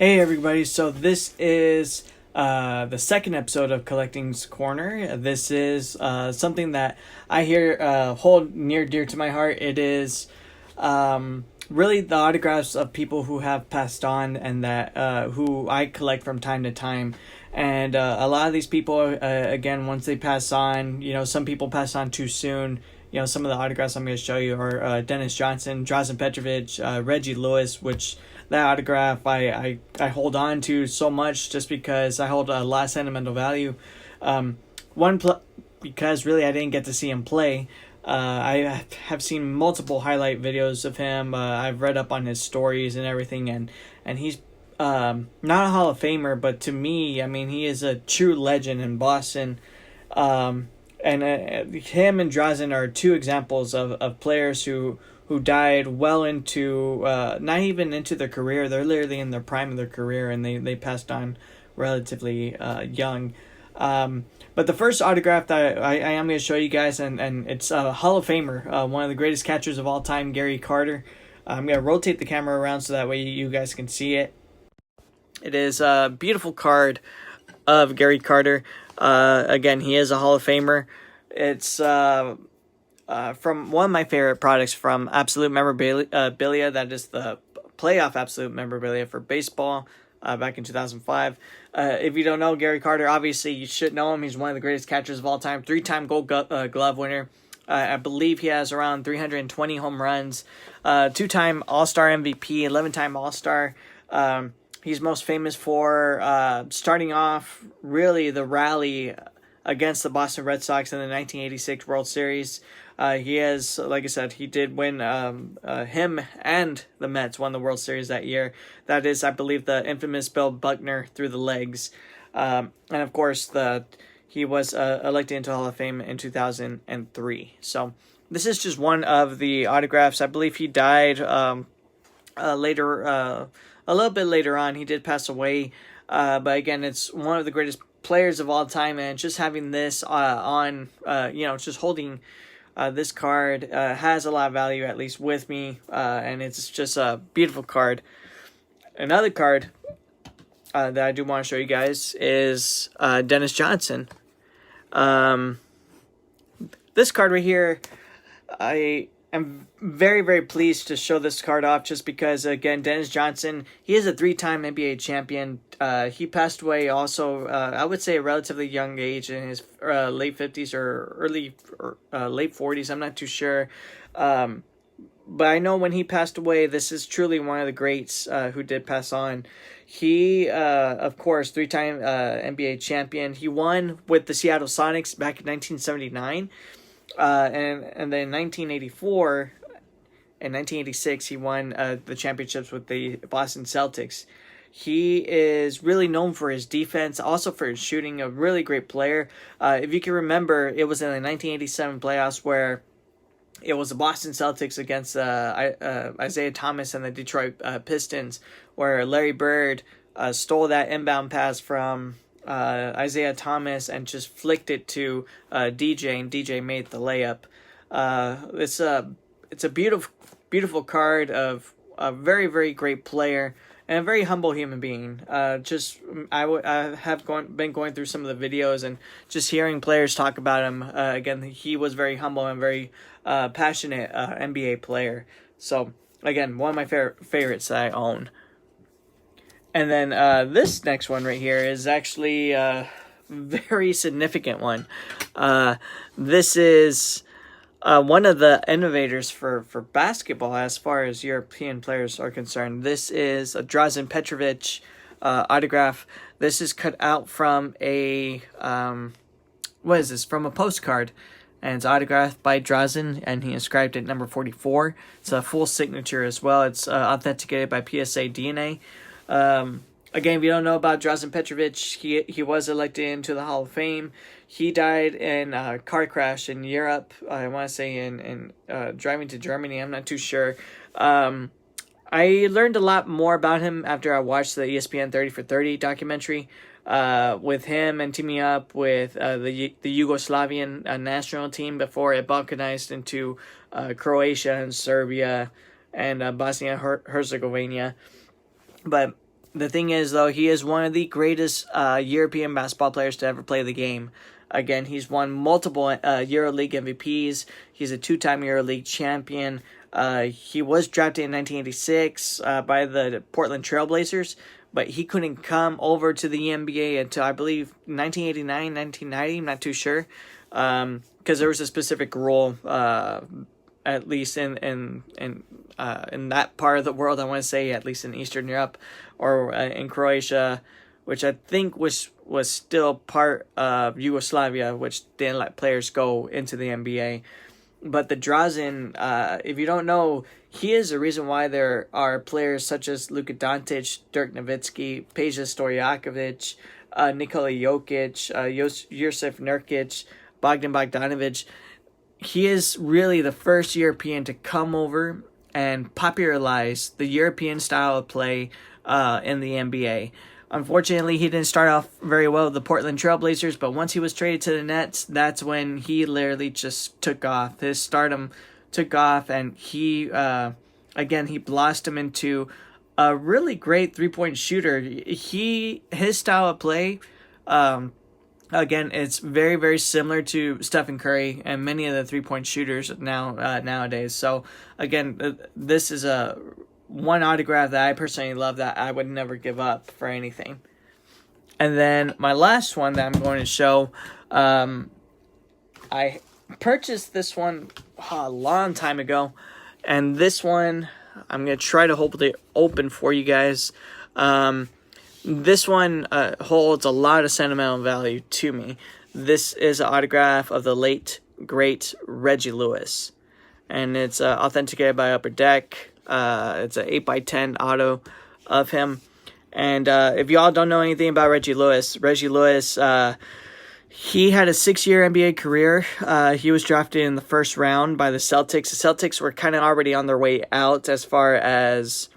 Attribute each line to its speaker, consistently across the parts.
Speaker 1: Hey everybody, so this is the second episode of Collecting's Corner. This is something that I hold near dear to my heart. It is really the autographs of people who have passed on and that who I collect from time to time. And a lot of these people, again, once they pass on, some people pass on too soon. Some of the autographs I'm going to show you are Dennis Johnson, Drazen Petrovic, Reggie Lewis, which that autograph I hold on to so much just because I hold a lot of sentimental value. Because really I didn't get to see him play. I have seen multiple highlight videos of him. I've read up on his stories and everything, and he's not a Hall of Famer, but to me, I mean, he is a true legend in Boston. And him and Drazen are two examples of players who died well into, not even into their career. They're literally in their prime of their career, and they passed on relatively young. But the first autograph that I am going to show you guys, and it's a Hall of Famer, one of the greatest catchers of all time, Gary Carter. I'm going to rotate the camera around so that way you guys can see it. It is a beautiful card of Gary Carter. Again, he is a Hall of Famer. It's from one of my favorite products from Absolute Memorabilia. That is the playoff Absolute Memorabilia for baseball back in 2005. If you don't know Gary Carter, obviously you should know him. He's one of the greatest catchers of all time. 3-time Gold Glove winner. I believe he has around 320 home runs. 2-time All-Star MVP, 11-time All-Star. He's most famous for starting off really the rally against the Boston Red Sox in the 1986 World Series. He has, like I said, he did win, him and the Mets won the World Series that year. That is, I believe, the infamous Bill Buckner through the legs. And of course, he was elected into Hall of Fame in 2003. So this is just one of the autographs. I believe he died later, a little bit later on. He did pass away. But again, it's one of the greatest players of all time, and just having this just holding this card has a lot of value, at least with me, and it's just a beautiful card. Another card that I do want to show you guys is Dennis Johnson. This card right here, I am very, very pleased to show this card off just because, again, Dennis Johnson, he is a 3-time NBA champion. He passed away also, I would say, a relatively young age in his late 50s or late 40s. I'm not too sure. But I know when he passed away, this is truly one of the greats who did pass on. He, of course, 3-time NBA champion. He won with the Seattle Sonics back in 1979. And then in 1984 and 1986, he won the championships with the Boston Celtics. He is really known for his defense, also for his shooting, a really great player. If you can remember, it was in the 1987 playoffs where it was the Boston Celtics against Isaiah Thomas and the Detroit Pistons, where Larry Bird stole that inbound pass from Isaiah Thomas and just flicked it to DJ, and DJ made the layup. It's a beautiful card of a very, very great player and a very humble human being. I have been going through some of the videos and just hearing players talk about him. Again, he was very humble and very passionate NBA player. So again, one of my favorites that I own. And then this next one right here is actually a very significant one. This is one of the innovators for basketball as far as European players are concerned. This is a Drazen Petrovic autograph. This is cut out from from a postcard. And it's autographed by Drazen, and he inscribed it number 44. It's a full signature as well. It's authenticated by PSA DNA. Again, if you don't know about Drazen Petrovic, he was elected into the Hall of Fame. He died in a car crash in Europe. I want to say in driving to Germany. I'm not too sure. I learned a lot more about him after I watched the ESPN 30 for 30 documentary with him and teaming up with the Yugoslavian national team before it balkanized into Croatia and Serbia and Bosnia-Herzegovina. But The thing is, though, he is one of the greatest European basketball players to ever play the game. Again, he's won multiple EuroLeague MVPs. He's a two-time EuroLeague champion. He was drafted in 1986 by the Portland Trailblazers, but he couldn't come over to the NBA until, I believe, 1989, 1990. I'm not too sure, because there was a specific rule, at least in that part of the world. I want to say, at least in Eastern Europe or in Croatia, which I think was still part of Yugoslavia, which didn't let players go into the NBA. But the Drazen, if you don't know, he is the reason why there are players such as Luka Doncic, Dirk Nowitzki, Peja Stojakovic, Nikola Jokic, Jusuf Nurkic, Bogdan Bogdanovic. He is really the first European to come over and popularize the European style of play in the NBA. Unfortunately, he didn't start off very well with the Portland Trailblazers, but once he was traded to the Nets, that's when he literally just took off. His stardom took off, and he blossomed into a really great three-point shooter. His style of play, again, it's very, very similar to Stephen Curry and many of the three-point shooters nowadays. So, again, this is one autograph that I personally love that I would never give up for anything. And then my last one that I'm going to show, I purchased this one a long time ago, and this one I'm going to try to hold it open for you guys. This one holds a lot of sentimental value to me. This is an autograph of the late, great Reggie Lewis, and it's authenticated by Upper Deck. It's an 8x10 auto of him. And if y'all don't know anything about Reggie Lewis, he had a 6-year NBA career. He was drafted in the first round by the Celtics. The Celtics were kind of already on their way out as far as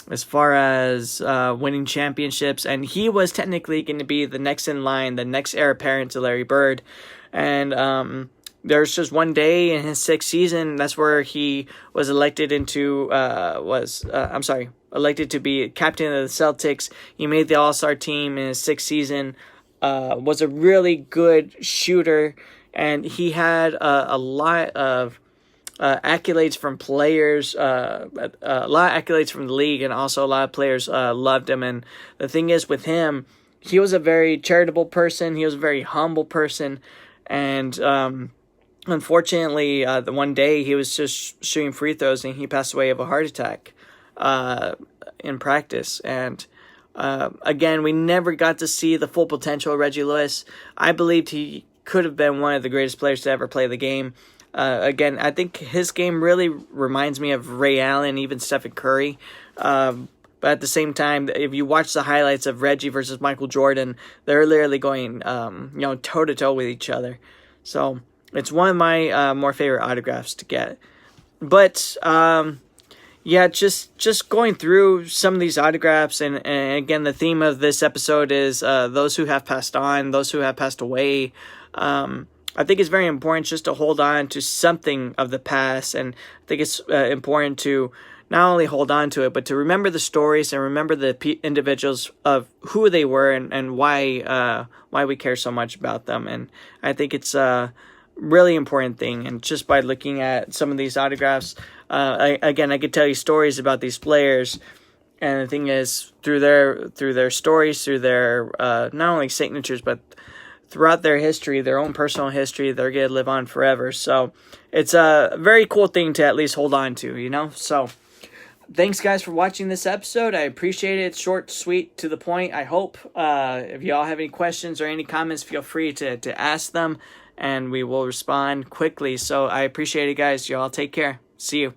Speaker 1: winning championships, and he was technically going to be the next in line, the next heir apparent to Larry Bird. And there's just one day in his 6th season, that's where he was elected elected to be captain of the Celtics. He made the All-Star team in his 6th season, was a really good shooter, and he had a lot of accolades from players, a lot of accolades from the league, and also a lot of players loved him. And the thing is with him, he was a very charitable person, he was a very humble person, and unfortunately, the one day he was just shooting free throws and he passed away of a heart attack in practice. And again, we never got to see the full potential of Reggie Lewis. I believed he could have been one of the greatest players to ever play the game. Again, I think his game really reminds me of Ray Allen, even Stephen Curry. But at the same time, if you watch the highlights of Reggie versus Michael Jordan, they're literally going toe-to-toe with each other. So it's one of my more favorite autographs to get. But just going through some of these autographs, and again, the theme of this episode is those who have passed on, those who have passed away. I think it's very important just to hold on to something of the past, and I think it's important to not only hold on to it, but to remember the stories and remember the individuals of who they were and why we care so much about them. And I think it's really important thing. And just by looking at some of these autographs, I could tell you stories about these players, and the thing is, through their stories, through their not only signatures, but throughout their history, their own personal history, they're going to live on forever. So it's a very cool thing to at least hold on to, So thanks, guys, for watching this episode. I appreciate it. It's short, sweet, to the point, I hope. If y'all have any questions or any comments, feel free to ask them, and we will respond quickly. So I appreciate it, guys. Y'all take care. See you.